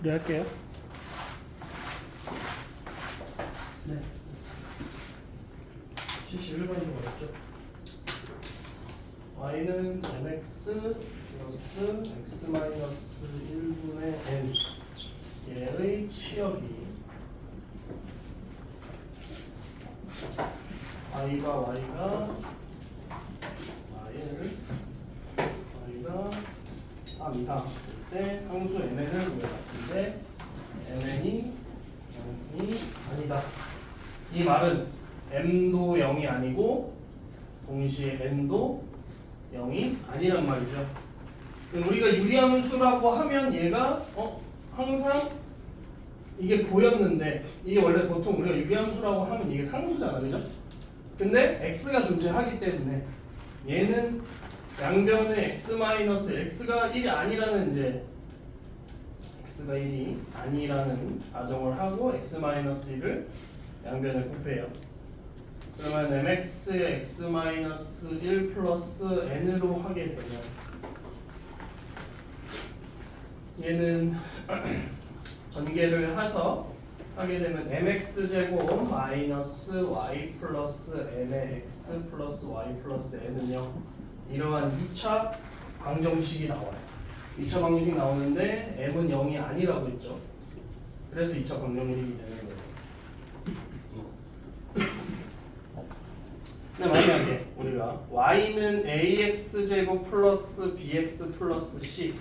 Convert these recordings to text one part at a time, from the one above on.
풀이할게요. 네. 71번이 어렵죠? y는 mx 플러스 x 마이너스 1분의 n 얘의 치역이 y가 y가 3 이상 때 상수 mn을 구해봤는데 mn이 아니다. 이 말은 m도 0이 아니고 동시에 n도 0이 아니란 말이죠. 우리가 유리함수라고 하면 얘가 항상 이게 보였는데 이게 원래 보통 우리가 유리함수라고 하면 이게 상수잖아, 그죠? 근데 x가 존재하기 때문에 얘는 양변에 x가 1이 아니라는 이제 x가 1이 아니라는 가정을 하고 x-1을 양변에 곱해요. 그러면 mx에 x-1 플러스 n으로 하게 되면 얘는 전개를 해서 하게 되면 mx제곱 마이너스 y 플러스 n의 x 플러스 y 플러스 n은요 이러한 2차 방정식이 나와요. 2차 방정식 나오는데 m은 0이 아니라고 했죠. 그래서 2차 방정식이 되는 거예요. 근데 만약에 우리가 y는 ax제곱 플러스 bx 플러스 c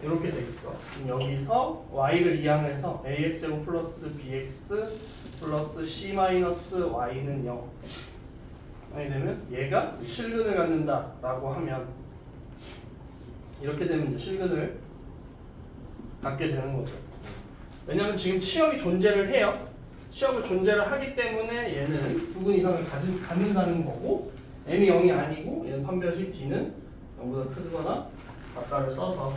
이렇게 돼 있어. 여기서 y를 이항해서 ax제곱 플러스 bx 플러스 c 마이너스 y는 0 아니 되면 얘가 실근을 갖는다라고 하면 이렇게 되면 이제 실근을 갖게 되는 거죠. 왜냐하면 지금 치역이 존재를 해요. 치역을 존재를 하기 때문에 얘는 부분 이상을 갖는다는 거고 m이 0이 아니고 얘는 판별식 d는 0보다 크거나 같다를 써서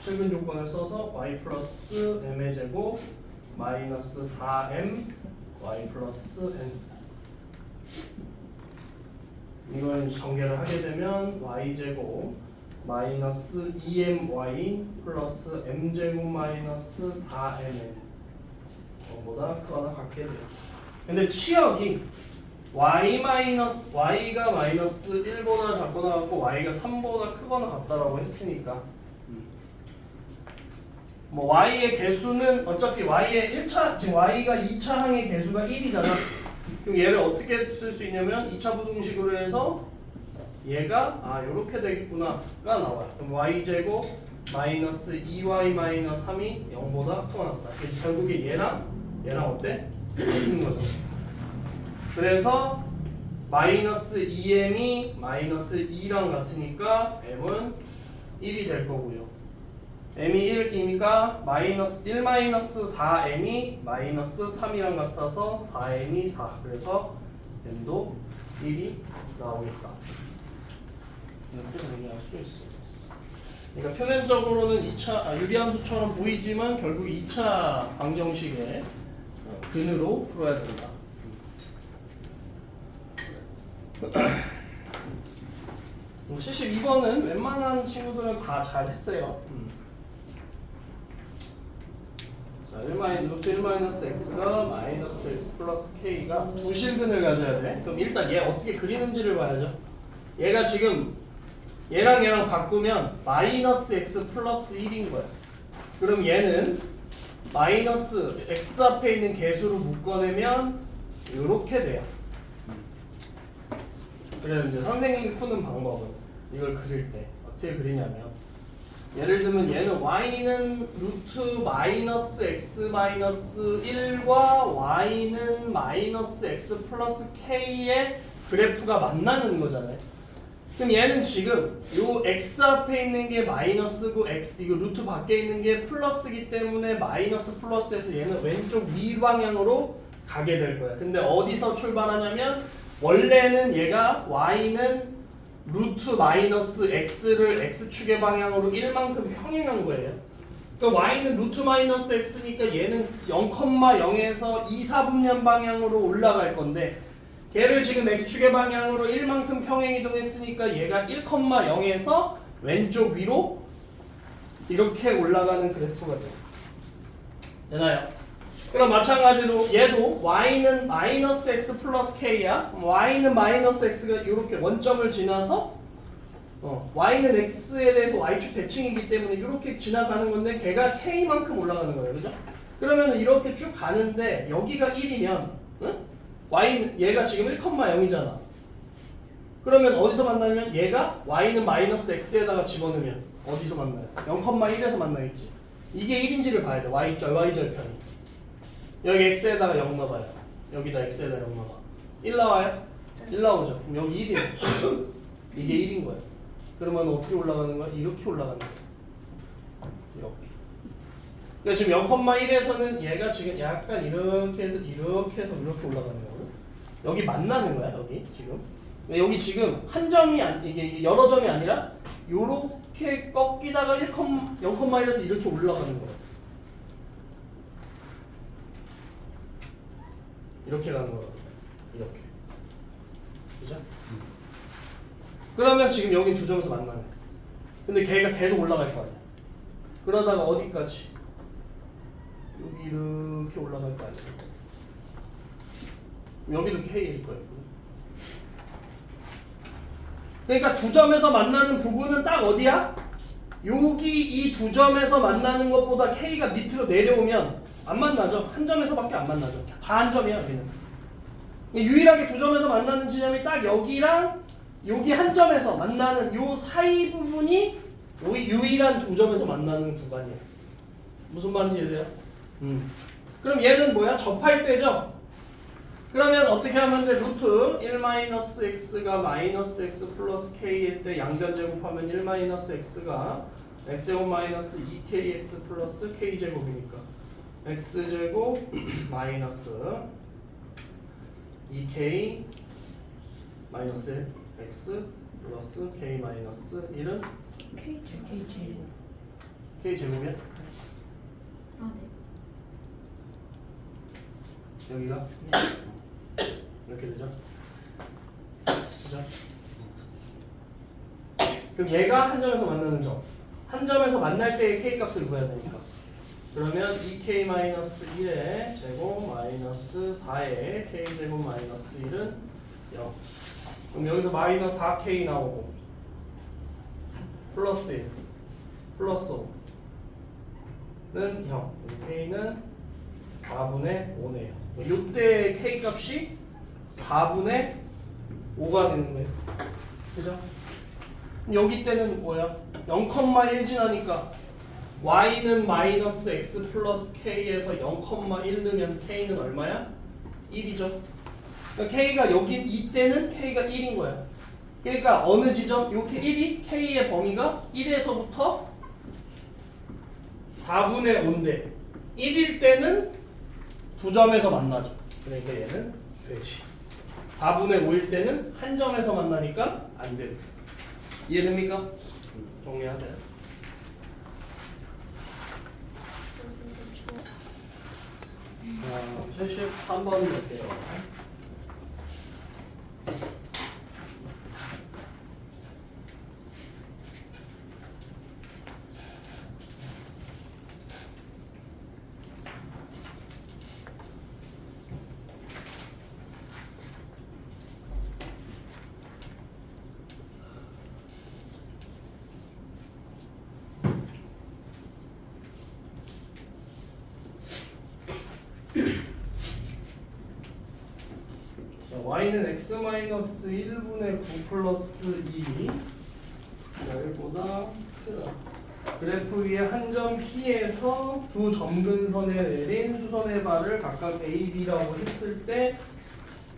실근 조건을 써서 y 플러스 m의 제곱 마이너스 4m y 플러스 n 이걸 전개를 하게 되면 y제곱 마이너스 2my 플러스 m제곱 마이너스 4mn 보다 크거나 같게 돼요. 근데 치역이 y가 마이너스 1보다 작거나 같고 y가 3보다 크거나 같다라고 했으니까 뭐 y의 개수는 어차피 y의 1차 지금 y가 2차 항의 개수가 1이잖아. 그럼 얘를 어떻게 쓸 수 있냐면 2차 부등식으로 해서 얘가 요렇게 되겠구나가 나와요. 그럼 y제곱 마이너스 2y 마이너스 3이 0보다 크거나 같다. 그래서 결국에 얘랑 어때? 같은 거죠. 그래서 마이너스 2m이 마이너스 2랑 같으니까 m은 1이 될 거고요. m이 1이니까 마이너스 1 마이너스 4m이 마이너스 3이랑 같아서 4m이 4. 그래서 m도 1이 나오겠다. 이렇게 정리할 수 있습니다. 그러니까 표면적으로는 2차 유리함수처럼 보이지만 결국 2차 방정식의 근으로 풀어야 된다. 뭐 72번은 웬만한 친구들은 다 잘했어요. 자, 1-x가 마이너스 x 플러스 k가 두 실근을 가져야 돼. 그럼 일단 얘 어떻게 그리는지를 봐야죠. 얘가 지금 얘랑 바꾸면 마이너스 x 플러스 1인 거야. 그럼 얘는 마이너스 x 앞에 있는 개수로 묶어내면 이렇게 돼요. 그래서 이제 선생님이 푸는 방법은 이걸 그릴 때 어떻게 그리냐면 예를 들면 얘는 y는 루트 마이너스 x 마이너스 1과 y는 마이너스 x 플러스 k의 그래프가 만나는 거잖아요. 그럼 얘는 지금 요 x 앞에 있는 게 마이너스고 x 이거 루트 밖에 있는 게 플러스이기 때문에 마이너스 플러스에서 얘는 왼쪽 위 방향으로 가게 될 거야. 근데 어디서 출발하냐면 원래는 얘가 y는 루트 마이너스 x를 x축의 방향으로 1만큼 평행한 거예요. 그러니까 y는 루트 마이너스 x니까 얘는 0,0에서 2, 4분면 방향으로 올라갈 건데 걔를 지금 x축의 방향으로 1만큼 평행 이동했으니까 얘가 1,0에서 왼쪽 위로 이렇게 올라가는 그래프가 돼요. 되나요? 그럼 마찬가지로 얘도 y는 마이너스 x 플러스 k야. y는 마이너스 x가 이렇게 원점을 지나서 y는 x에 대해서 y축 대칭이기 때문에 이렇게 지나가는 건데 걔가 k만큼 올라가는 거예요. 그죠? 그러면 이렇게 쭉 가는데 여기가 1이면 응? y는 얘가 지금 1,0이잖아. 그러면 어디서 만나면 얘가 y는 마이너스 x에다가 집어넣으면 어디서 만나요? 0,1에서 만나겠지. 이게 1인지를 봐야 돼. y절편이. 여기 x에다가 0 넣어봐요. 여기다 x에다 0 넣어봐. 1 나와요? 1 나오죠. 그럼 여기 1이에요. 이게 1인 거예요. 그러면 어떻게 올라가는 거야? 이렇게 올라가는 거야. 이렇게. 그러니까 지금 0,1에서는 얘가 지금 약간 이렇게 해서 이렇게 해서 이렇게 올라가는 거거든. 여기 만나는 거야. 여기 지금. 여기 지금 한 점이 이게 여러 점이 아니라 요렇게 꺾이다가 0,1에서 이렇게 올라가는 거야. 이렇게 가는 거야. 이렇게. 그죠? 그러면 지금 여기 두 점에서 만나네. 근데 걔가 계속 올라갈 거 아니야. 그러다가 어디까지? 여기 이렇게 올라갈 거 아니야. 여기도 K일 거예요. 그러니까 두 점에서 만나는 부분은 딱 어디야? 여기 이 두 점에서 만나는 것보다 K가 밑으로 내려오면 안 만나죠. 한 점에서밖에 안 만나죠. 다 한 점이야 여기는. 유일하게 두 점에서 만나는 지점이 딱 여기랑 여기 한 점에서 만나는 요 사이 부분이 여기 유일한 두 점에서 만나는 구간이에요. 무슨 말인지 이해돼요? 그럼 얘는 뭐야? 접할 때죠? 그러면 어떻게 하면 돼? 루트 1-x가 마이너스 x 플러스 k일 때 양변 제곱하면 1-x가 x제곱 마이너스 2kx 플러스 k제곱이니까 x제곱 마이너스 2k 마이너스 x 플러스 k 마이너스 1은 k제곱이야? 아, 네. 여기가? 이렇게 되죠? 그죠? 그럼 얘가 한 점에서 만나는 점. 한 점에서 만날 때의 k 값을 구해야 되니까. 그러면 2k-1의 제곱 마이너스 4의 k제곱 마이너스 1은 0. 그럼 여기서 마이너스 4k 나오고 플러스 1 플러스 5는 0. k는 4분의 5네요. 이때 k 값이 4분의 5가 되는 거예요. 그죠? 여기 때는 뭐야? 0,1 지나니까 y는 마이너스 x 플러스 k에서 0,1 넣으면 k는 얼마야? 1이죠. 그러니까 k가 여기 이때는 k가 1인 거야. 그러니까 어느 지점 이렇게 1이 k의 범위가 1에서부터 4분의 5인데 1일 때는 두 점에서 만나죠. 그러니까 얘는 되지. 4분의 5일 때는 한 점에서 만나니까 안 되고. 이해됩니까? 정리하세요. 자, 73번 볼게요. y는 x-1분의 9 플러스 2 0보다 크다. 그래프 위에 한 점 P에서 두 점근선에 내린 수선의 발을 각각 A, B라고 했을 때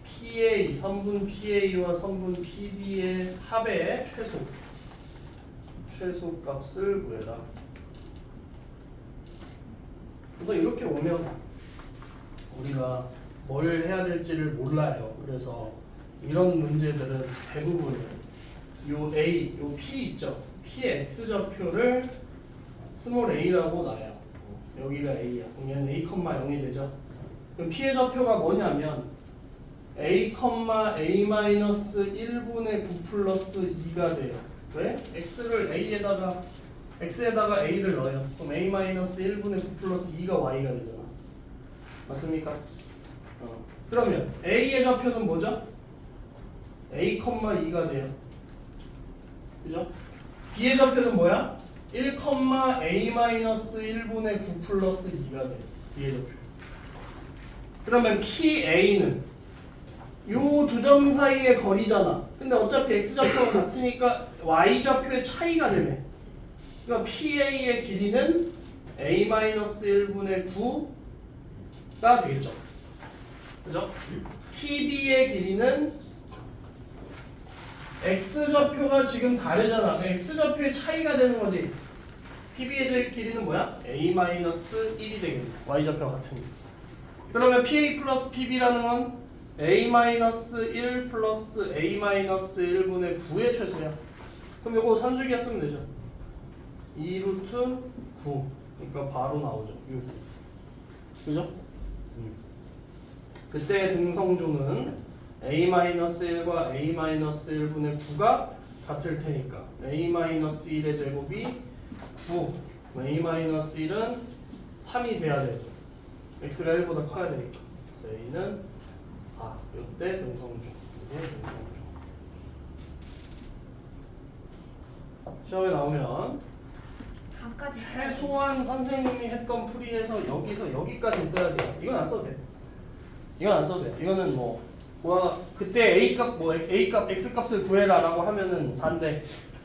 PA, 선분 PA와 선분 PB의 합의 최소 값을 구해라. 그래서 이렇게 오면 우리가 뭘 해야 될지를 몰라요. 그래서 이런 문제들은 대부분 요 A, 요 P 있죠? P의 X좌표를 스몰 a라고 놔요. 여기가 A야. 그럼 얘는 A,0이 되죠? 그럼 P의 좌표가 뭐냐면 A,A-1분의 9 플러스 2가 돼요. 왜? X를 X에다가 A를 넣어요. 그럼 A-1분의 9 플러스 2가 Y가 되잖아. 맞습니까? 그러면 A의 좌표는 뭐죠? A, 2가 돼요. 그죠? B의 좌표는 뭐야? 1,A-1분의 9 플러스 2가 돼요. B의 좌표. 그러면 PA는 요 두 점 사이의 거리잖아. 근데 어차피 X좌표가 같으니까 Y좌표의 차이가 되네. 그러니까 PA의 길이는 A-1분의 9가 되겠죠. 그죠? PB의 길이는 X좌표가 지금 다르잖아. X좌표의 차이가 되는 거지. PB의 길이는 뭐야? A-1이 되겠네. Y좌표가 같으니까. 그러면 PA 플러스 PB라는 건 A-1 플러스 A-1분의 9의 최소야. 그럼 이거 산술기하 쓰면 되죠. 2루트 9. 그러니까 바로 나오죠. 6. 그죠? 그때 등성조는 A-1과 A-1분의 9가 같을 테니까 A-1의 제곱이 9. A-1은 3이 돼야 되고 X가 1보다 커야 되니까. 그래서 A는 4. 이때 등성조. 이게 등성조. 시험에 나오면 각까지 최소한 선생님이 했던 풀이에서 여기서 여기까지 써야 돼요. 이건 안 써도 돼. 이건 안 써도 돼. 이거는 뭐 그때 A 값 A 값 X 값을 구해라라고 하면은 4인데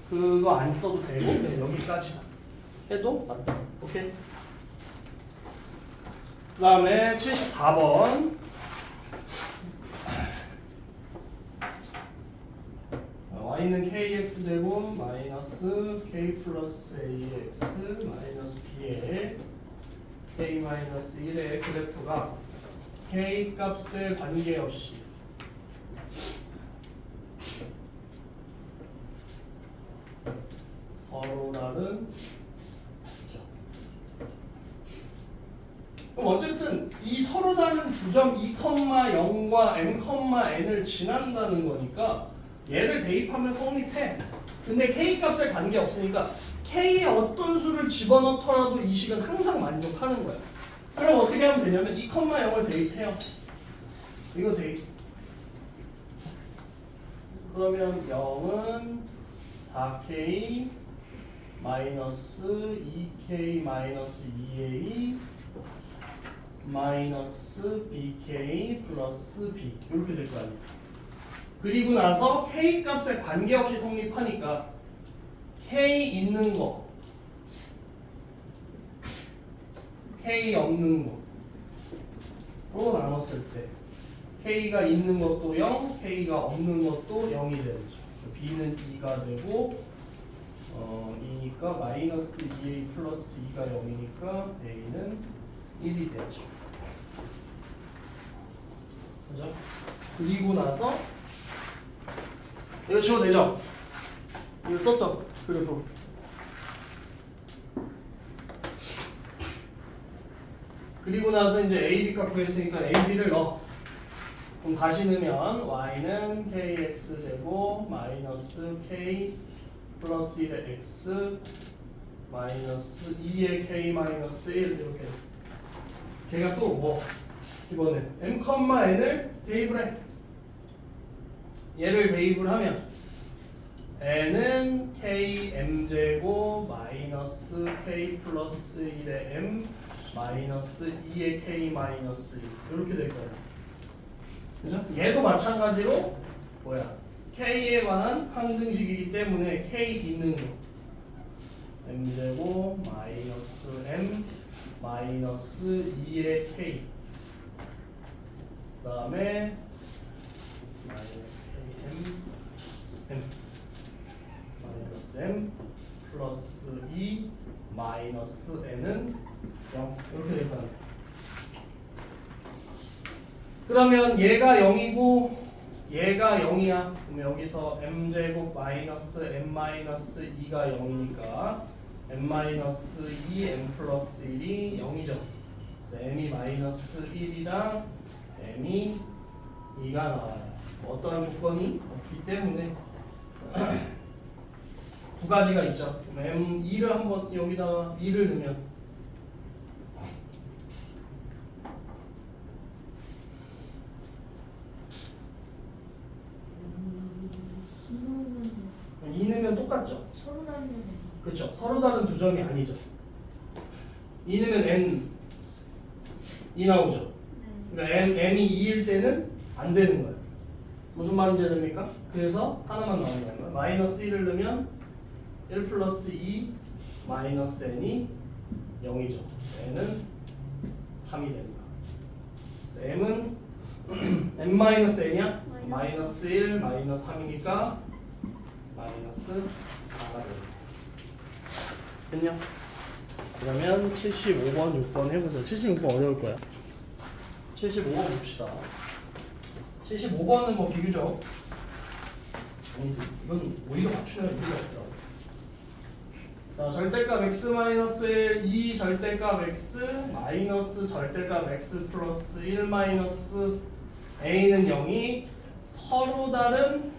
그거 안 써도 되고 그냥 여기까지 해도 맞다. 오케이. 그다음에 74번. y는 kx 제곱 마이너스 k 플러스 ax 마이너스 b의 k 마이너스 1의 그래프가 k 값에 관계없이 서로 다른 그럼 어쨌든 이 서로 다른 두 점 2,0과 m,n을 지난다는 거니까 얘를 대입하면 성립해. 근데 k 값에 관계 없으니까 k의 어떤 수를 집어넣더라도 이 식은 항상 만족하는 거야. 그럼 어떻게 하면 되냐면 2,0을 대입해요. 이거 대입. 그러면 0은 4k 마이너스 2k 마이너스 2a 마이너스 bk 플러스 b 이렇게 될 거 아니에요. 그리고 나서 k 값에 관계없이 성립하니까 k 있는 거 k 없는 거로 나눴을 때 k가 있는 것도 0, k가 없는 것도 0이 되죠. b는 2가 되고 2니까 마이너스 2a 플러스 2가 0이니까 a는 1이 되죠. 그죠? 그리고 나서 이거 지워내죠? 이거 썼죠? 그래프. 그리고 나서 이제 a, b 값 구했으니까 a, b를 넣어. 그럼 다시 넣으면 y는 kx 제곱 마이너스 k 플러스 1의 x 마이너스 2의 k 마이너스 1 이렇게. 걔가 또 뭐? 이번에 m,n을 대입을 해. 얘를 대입을 하면 n은 k m제곱 마이너스 k 플러스 1의 m 마이너스 2의 k 마이너스 1 이렇게 될 거예요. 그죠? 얘도 마찬가지로 뭐야? k에 관한 항등식이기 때문에 k 있는 거 m제곱 마이너스 m 마이너스 2의 k 그 다음에 마이너스 m 마이너스 m 플러스 2 마이너스 n은 0 이렇게 될 거야. 그러면 얘가 0이고 얘가 0이야. 그럼 여기서 m제곱 마이너스 m 마이너스 2가 0이니까 m 마이너스 2 m 플러스 1이 0이죠. 그래서 m이 마이너스 1이랑 m이 2가 나와요. 어떠한 조건이 없기 때문에 두 가지가 있죠. 그럼 m2를 한번 여기다가 2를 넣으면 그렇죠. 서로 다른 두 점이 아니죠. 2는 n 2 나오죠. 네. 그러니까 n이 2일 때는 안 되는 거예요. 무슨 말인지 됩니까? 그래서 하나만 나온다는 거예요. 마이너스 1을 넣으면 1 플러스 2 마이너스 n이 0이죠. n은 3이 됩니다. 그래서 m은 n 마이너스 n이야? 마이너스 1 마이너스 3이니까 마이너스 4가 됩니다. 됐냐? 그러면 75번, 6번 해보세요. 76번 어려울 거야. 75번 봅시다. 75번은 뭐 비교적 아니지. 이건 우리가 맞추는 이유가 없더라고. 자, 절대값 x-1, 2 절대값 x 마이너스 절대값 x 플러스 1 마이너스 a는 0이 서로 다른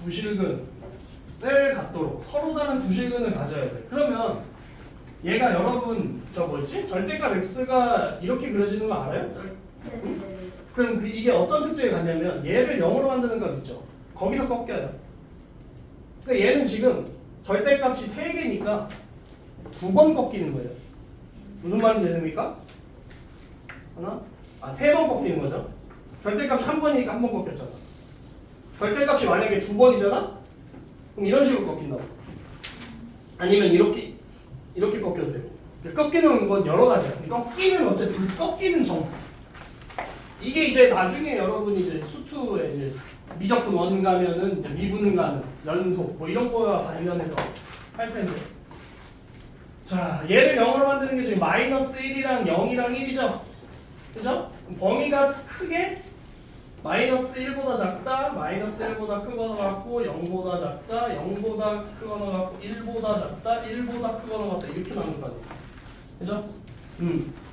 두 실근을 갖도록 서로 다른 두 실근을 가져야 돼. 그러면 얘가 여러분 저 뭐였지? 절대값 x가 이렇게 그려지는 거 알아요? 네네네. 그럼 이게 어떤 특징을 갖냐면 얘를 0으로 만드는 값 있죠? 거기서 꺾여요. 그러니까 얘는 지금 절대값이 3개니까 2번 꺾이는 거예요. 무슨 말인지 됩니까? 하나? 3번 꺾이는 거죠. 절대값이 1번이니까 1번 꺾였잖아. 절대값이 만약에 2번이잖아? 그럼 이런 식으로 꺾인다고. 아니면 이렇게 꺾여도 되고. 꺾이는 건 여러 가지야. 꺾이는 어쨌든 꺾이는 점. 이게 이제 나중에 여러분이 이제 수투에 이제 미적분 원 가면은 이제 미분 가는 연속 뭐 이런 거와 관련해서 할 텐데. 자, 얘를 0으로 만드는 게 지금 마이너스 1이랑 0이랑 1이죠. 그죠? 범위가 크게 마이너스 1보다 작다, 마이너스 1보다 크거나 같고 0보다 작다, 0보다 크거나 같고 1보다 작다, 1보다 크거나 같다 이렇게 나오는 거 아니에요. 그죠?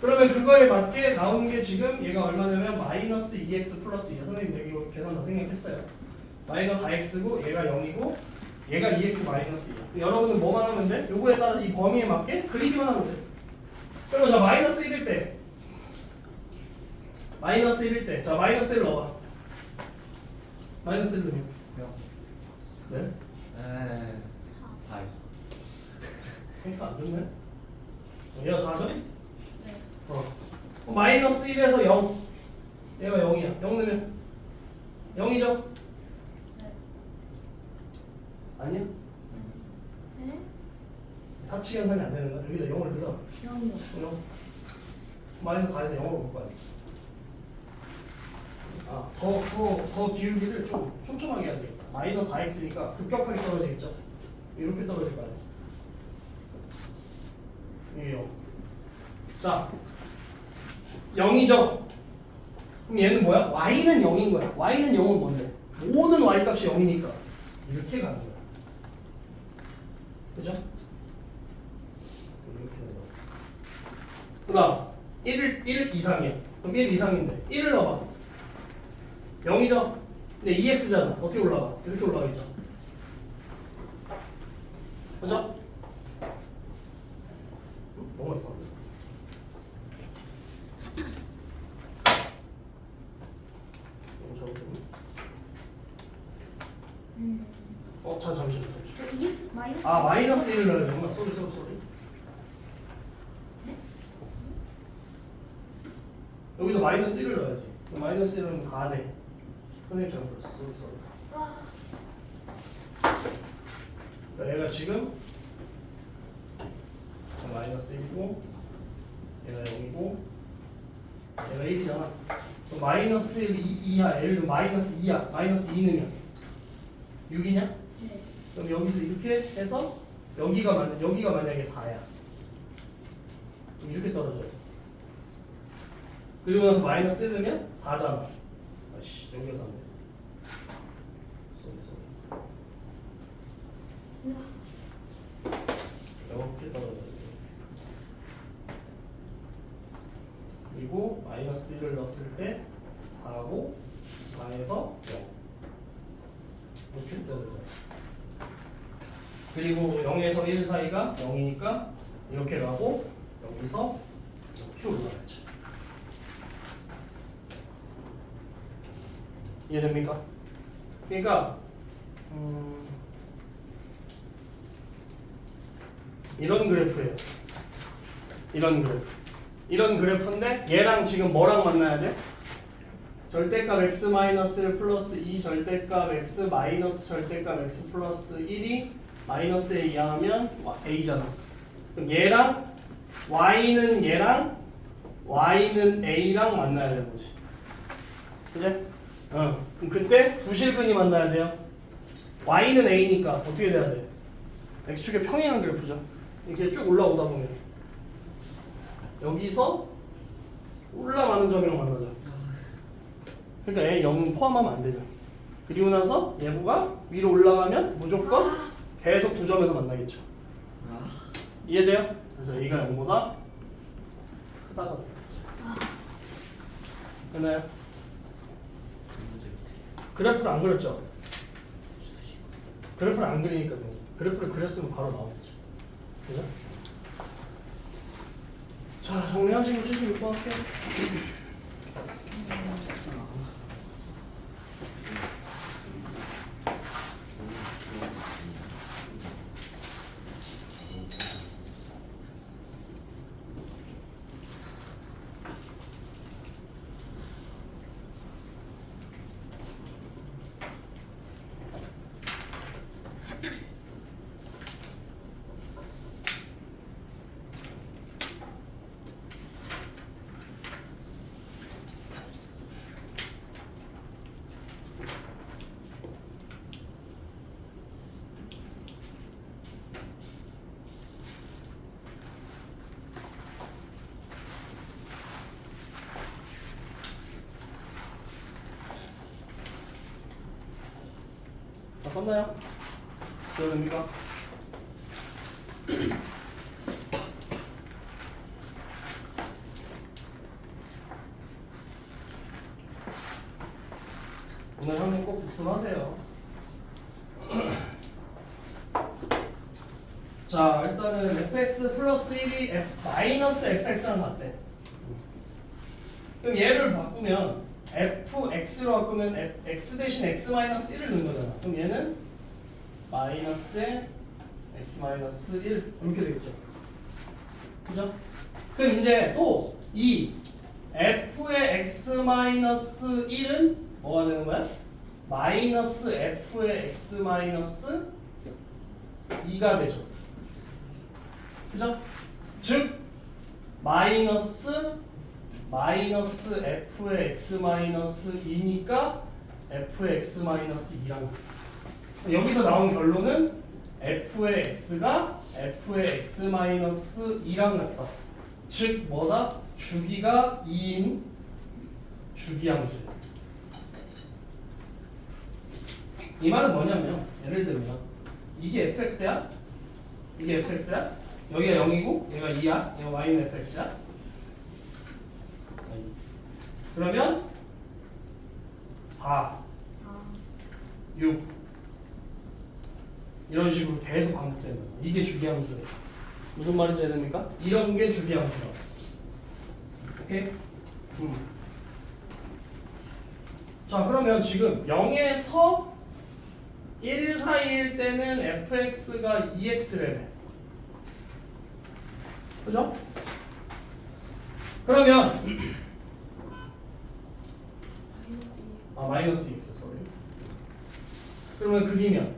그러면 그거에 맞게 나오는 게 지금 얘가 얼마냐면 마이너스 2x 플러스 2. 선생님 이거 계산 다 생략했어요. 마이너스 4x고 얘가 0이고 얘가 2x 마이너스 2야. 여러분은 뭐만 하면 돼? 요거에 따라 이 범위에 맞게 그리기만 하면 돼. 그리고 자 마이너스 1일 때 마이너스 1일 때 자 마이너스 1 넣어봐. 마이너스 1 넣으면 네? 4. 생각 안 좋네. 얘가 4죠? 네. 마이너스 1에서 0 얘가 0이야. 0 넣으면 0이죠? 네. 아니야? 네? 사치 현상이 안 되는 거야. 여기다 0을 넣어. 0이요. 0. 마이너스 4에서 0으로 볼 거 아니야. 더 기울기를 좀 촘촘하게 해야 되겠다. 마이너스 4x니까 급격하게 떨어지겠죠? 이렇게 떨어질 거 아니야. 이게 0. 자, 0이죠? 그럼 얘는 뭐야? y는 0인 거야. y는 0은 뭔데? 모든 y 값이 0이니까 이렇게 가는 거야. 그죠? 이렇게 되는 거야. 그 다음 1 이상이야. 그럼 1 이상인데 1을 넣어봐. 0이죠? 근데 2x잖아. 어떻게 올라가? 이렇게 올라가겠죠? 그죠? 너무 이상한데? 너무 잘못됐네. 잠시만. 그 2x 마이너스. 마이너스 1을 넣어야 되구나. 쏘리. 여기도 마이너스 1을 넣어야지. 마이너스 1은 4네. 선생님 잘못했어. 쏘리. 와. 그러니까 얘가 지금 마이너스 1이고 얘가 0이고 얘가 1이잖아. 그럼 마이너스 1 이하 예를 들면 마이너스 2야. 마이너스 2 넣으면 6이냐? 네. 그럼 여기서 이렇게 해서 여기가 만약에 4야. 그럼 이렇게 떨어져요. 그리고 나서 마이너스 1 넣으면 4잖아. 아씨 여기가 4네. 쏘리. 이렇게 떨어져요. 그리고 마이너스 1을 넣었을 때 4고 4에서 0 이렇게 떨어져요. 그리고 0에서 1 사이가 0이니까 이렇게 가고 여기서 이렇게 올라가죠. 이해됩니까? 그러니까 이런 그래프예요. 이런 그래프. 이런 그래프인데 얘랑 지금 뭐랑 만나야 돼? 절대값 x-1 플러스 2 절대값 x 마이너스 절대값 x 플러스 1이 마이너스에 이하하면 a잖아. 그럼 얘랑 y는 얘랑 y는 a랑 만나야 되는 거지. 그지? 그럼 그때 부실근이 만나야 돼요. y는 a니까 어떻게 돼야 돼? x축의 평행한 그래프죠. 이렇게 쭉 올라오다 보면 여기서 올라가는 점이랑 만나죠. 그러니까 얘 0 포함하면 안 되죠. 그리고 나서 얘가 위로 올라가면 무조건 계속 두 점에서 만나겠죠. 이해돼요? 그래서 a가 0보다 크다가 돼요. 됐나요? 그래프를 안 그렸죠? 그래프를 안 그리니까 그런 거죠. 그래프를 그렸으면 바로 나오겠죠. 그죠? 자, 정리하시고 76번 할게요. 다 썼나요? 그러니까 오늘 한번 꼭 복습하세요. 자, 일단은 fx 플러스 1이 마이너스 fx랑 같대. 그럼 얘를 바꾸면 fx로 바꾸면 x 대신 x 마이너스 1을 넣는 거잖아. 그럼 얘는 마이너스에 x 마이너스 1 이렇게 되겠죠. 그죠? 그럼 이제 또 이 f의 x 마이너스 1은 뭐가 되는 거야? 마이너스 f의 x 마이너스 2가 되죠. 그죠? 즉 마이너스 f의 x 마이너스 2니까 f의 x 마이너스 2랑 여기서 나온 결론은 f의 x가 f의 x 마이너스 2랑 같다. 즉 뭐다? 주기가 2인 주기함수. 이 말은 뭐냐면 예를 들면 이게 fx야? 이게 fx야? 여기가 0이고 얘가 2야? 얘가 y는 fx야? 그러면 4, 6 이런 식으로 계속 반복되는 거야. 이게 주기함수예요. 무슨 말인지 아십니까? 이런 게 주기함수라고. 오케이? 자, 그러면 지금 0에서 1 사이일 때는 fx가 2x래요. 그죠? 그러면 마이너스 2x, sorry. 그러면 그리면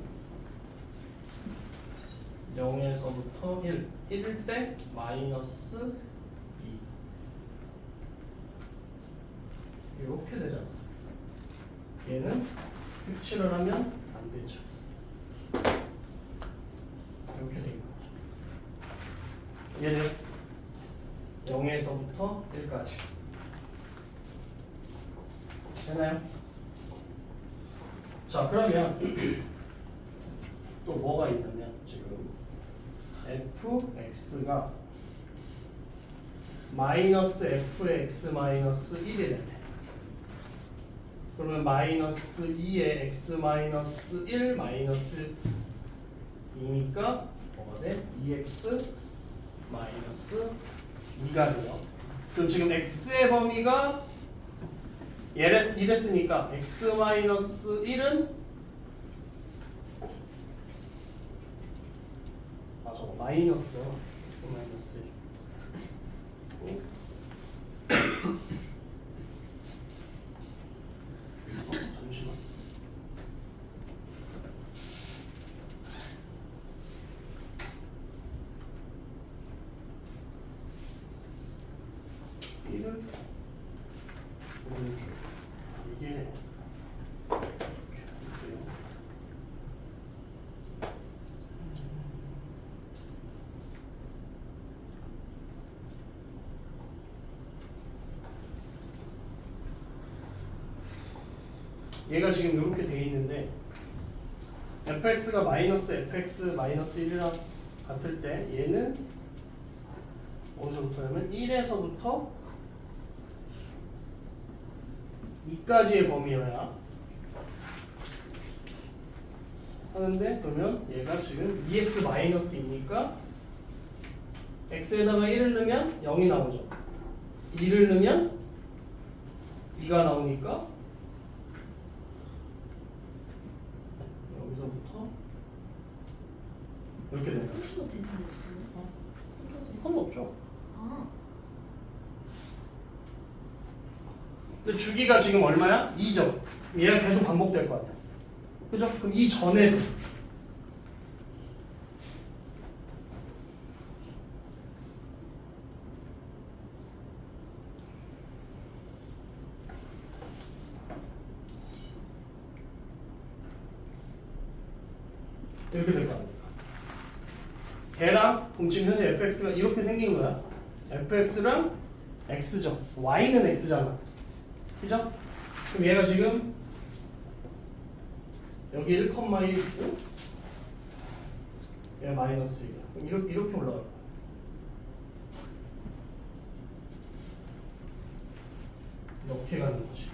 0에서부터 1일 때 마이너스 2 이렇게 되잖아. 얘는 흡치를 하면 안 되죠. 이렇게 되는 거죠. 얘는 0에서부터 1까지 되나요? 자, 그러면 또 뭐가 있냐면 지금 fx가 마이너스 f의 x 마이너스 1이래. 그러면 마이너스 2의 x 마이너스 1 마이너스 2니까 뭐가 돼? 2x 마이너스 2가 돼요. 그럼 지금 x의 범위가 이랬으니까 x 마이너스 1은 저거 마이너스 x 마이너스 1. 잠시만. 이를 오른쪽 이게 이렇게요. 얘가 지금 이렇게 돼 있는데 fx가 마이너스 fx 마이너스 1이랑 같을 때 얘는 어디서부터냐면 1에서부터 2까지의 범위여야 하는데, 그러면 얘가 지금 2x 마이너스 2니까 x에다가 1을 넣으면 0이 나오죠. 2를 넣으면 2가 나오니까 여기서부터 이렇게 된다. 이거 되는 거였어요? 상관없죠. 아, 근데 주기가 지금 얼마야? 2죠. 얘가 계속 반복될 거 아니야. 그죠? 그럼 이 전에도 이렇게 될 거 아닙니까? 걔랑 그럼 지금 현재 fx가 이렇게 생긴 거야. fx랑 x죠. y는 x잖아. 그죠? 그럼 얘가 지금 여기 1,1 있고 얘가 마이너스 1이야. 그럼 이렇게 올라갈 거야. 이렇게 가는 거지.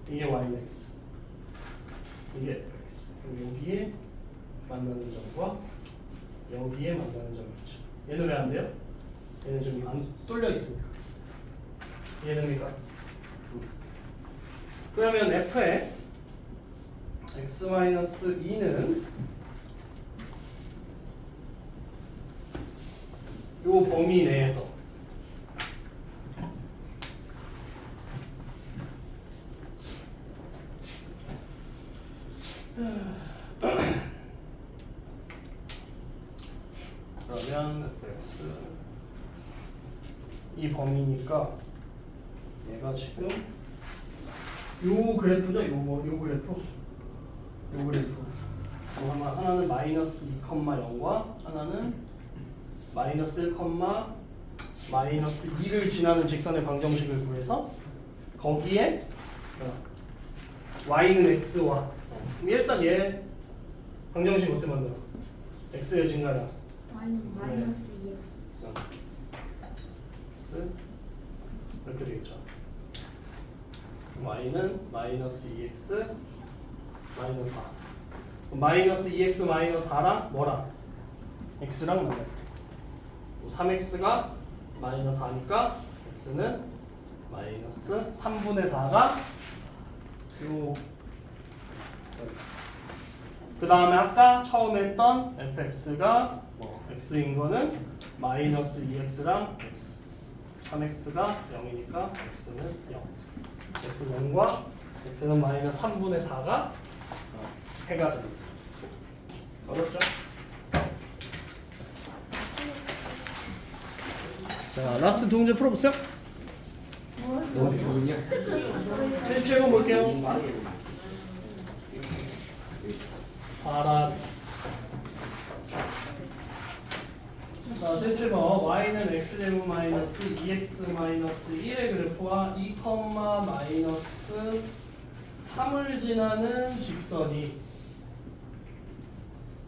이게 y는 x, 이게 fx. 그럼 여기에 만나는 점과 여기에 만나는 점이죠. 얘는 왜 안 돼요? 얘는 지금 안 뚫려 있으니까. 얘는 그러니까. 그러면 f의 x-2는 요 범위 내에서 그러면 fx 이 범위니까 얘가 지금 요 그래프죠? 요 그래프. 하나는 마이너스 2,0과 하나는 마이너스 1, 마이너스 2를 지나는 직선의 방정식을 구해서 거기에 y는 x와 일단 얘 방정식 어떻게 만들어? x의 증가량 마이너스 2x. x 이렇게 되겠죠. y는 마이너스 2x 마이너스 4. 마이너스 2x 마이너스 4랑 뭐랑? x랑 만나요. 3x가 마이너스 4니까 x는 마이너스 3분의 4가 요. 그 다음에 아까 처음에 했던 fx가 뭐 x인 거는 마이너스 2x랑 x. 3x가 0이니까 x는 0. x는 0과 x는 마이너스 3분의 4가 해가 됩니다. 어렵죠? 자, 라스트 두 문제 풀어보세요. 너무 좋거든요. 77번 볼게요. 바람. 자, 77번 y는 x제곱 마이너스 2x 마이너스 1의 그래프와 2, 마이너스 3을 지나는 직선이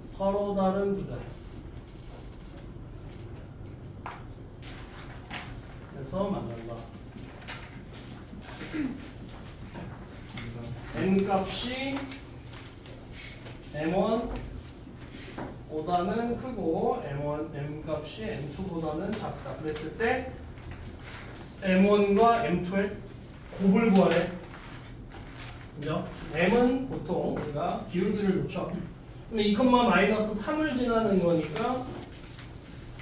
서로 다른 부자. 그래서 만난다. n 값이 m1 보다는 크고 m 값이 m2보다는 작다. 그랬을 때 m1과 m2의 곱을 구하래. 그죠? m은 보통 우리가 기울기를 놓죠. 그럼 2, 마이너스 3을 지나는 거니까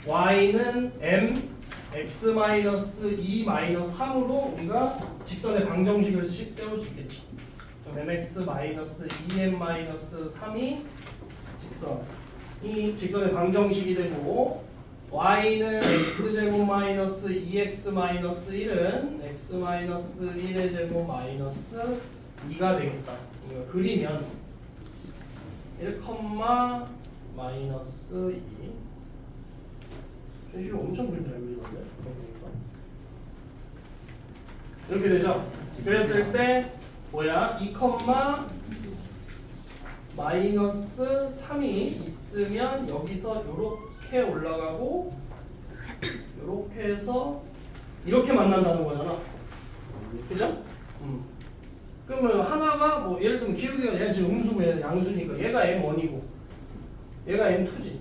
y는 m x 마이너스 2 마이너스 3으로 우리가 직선의 방정식을 세울 수 있겠죠. 그럼 mx 마이너스 2m 마이너스 3이 직선의 방정식이 되고 y는 x제곱 마이너스 2x 마이너스 1은 x 마이너스 1의 제곱 마이너스 2가 되겠다. 이거 그리면 1, 마이너스 2 현실 엄청 그림 잘 그리던데? 이렇게 되죠? 그랬을 때 뭐야? 2, 마이너스 3이 있으면 여기서 이렇게 올라가고 이렇게 해서 이렇게 만난다는 거잖아. 그죠? 그러면 하나가 뭐 예를 들면 기울기가 얘는 지금 음수고 얘는 양수니까 얘가 m1이고 얘가 m2지.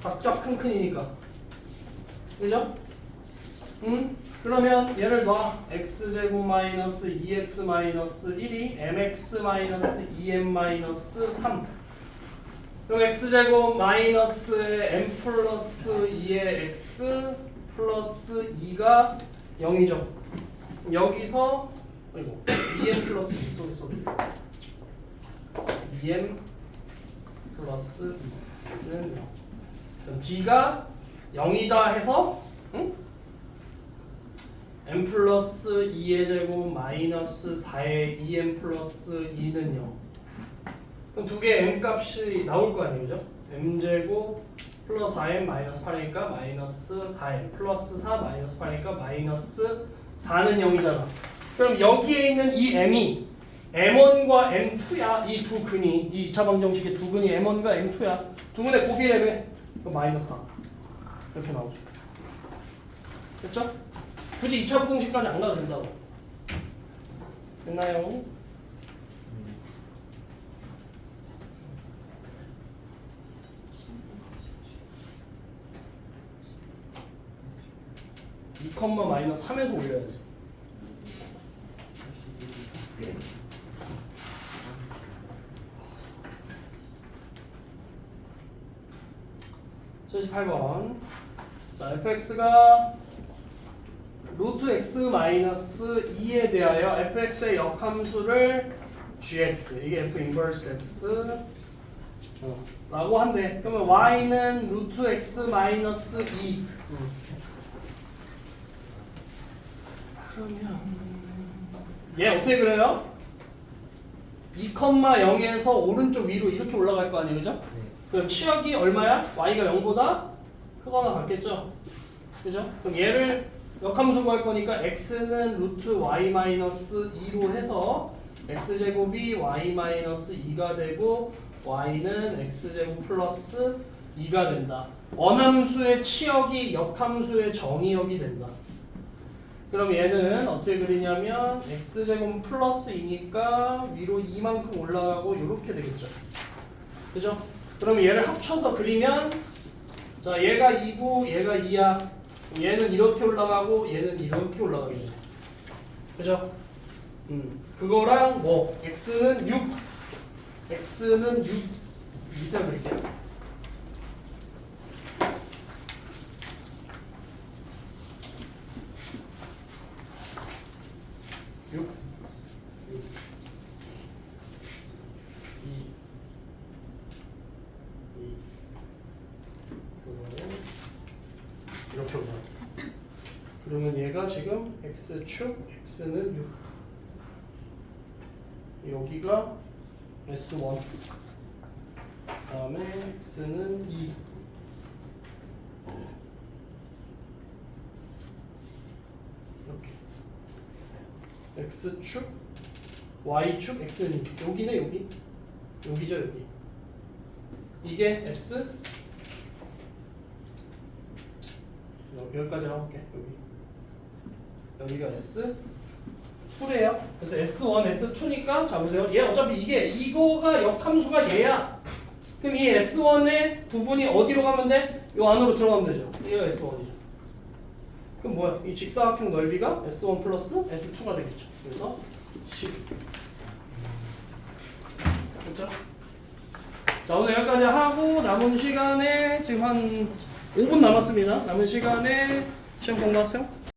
각각 큰이니까. 그죠? 그러면 얘를 놔. x제곱 마이너스 2x 마이너스 1이 mx 마이너스 2m 마이너스 3. 그럼 x제곱 마이너스의 m 플러스 2의 x 플러스 2가 0이죠. 여기서 아이고 2m 플러스 2 소리 2m 플러스 2는 0. 그럼 g가 0이다 해서 m 플러스 2의 제곱 마이너스 4의 2m 플러스 2는 0. 그럼 두 개의 m 값이 나올 거 아니에요, 그죠? m제곱 플러스 4m 마이너스 8이니까 마이너스 4m 플러스 4 마이너스 8이니까 마이너스 4는 0이잖아. 그럼 여기에 있는 이 m이 m1과 m2야. 이 두 근이, 이 2차 방정식의 두 근이 m1과 m2야. 두 근의 곱이래매. 그럼 마이너스 4 이렇게 나오죠. 됐죠? 굳이 2차 방정식까지 안 가도 된다고. 됐나요? 이 컴마 마이너스 3에서 올려야지. 자, 78번. 자, fx가 루트 x 마이너스 2에 대하여 fx의 역함수를 gx, 이게 f 인버스 x 라고 한대. 그러면 y는 루트 x 마이너스 2. 그러면 얘 어떻게 그래요? 2,0에서 오른쪽 위로 이렇게 올라갈 거 아니에요, 그죠? 그럼 치역이 얼마야? y가 0보다 크거나 같겠죠? 그죠? 그럼 얘를 역함수 구할 거니까 x는 루트 y 마이너스 2로 해서 x제곱이 y 마이너스 2가 되고 y는 x제곱 플러스 2가 된다. 원함수의 치역이 역함수의 정의역이 된다. 그럼 얘는 어떻게 그리냐면 x제곱 플러스 2니까 위로 2만큼 올라가고 이렇게 되겠죠. 그죠? 그럼 얘를 합쳐서 그리면 자 얘가 2고 얘가 2야. 얘는 이렇게 올라가고 얘는 이렇게 올라가겠네. 그죠? 그거랑 뭐 x는 6 x는 6 밑에 그릴게요. 6 이렇게 올라. 그러면 얘가 지금 x축, x는 6. 여기가 s1. 그다음에 x는 2. 이렇게. x축, y축, x는 2. 여기네 여기. 여기죠 여기. 이게 s. 여기까지 해볼게. 여기가 S2래요. 그래서 S1, S2니까 자 보세요. 얘 어차피 이거가 역함수가 얘야. 그럼 이 S1의 부분이 어디로 가면 돼? 요 안으로 들어가면 되죠. 얘가 S1이죠. 그럼 뭐야? 이 직사각형 넓이가 S1 플러스 S2가 되겠죠. 그래서 10. 됐죠? 자, 오늘 여기까지 하고 남은 시간에 지금 한 5분 남았습니다. 남은 시간에 시험 공부하세요.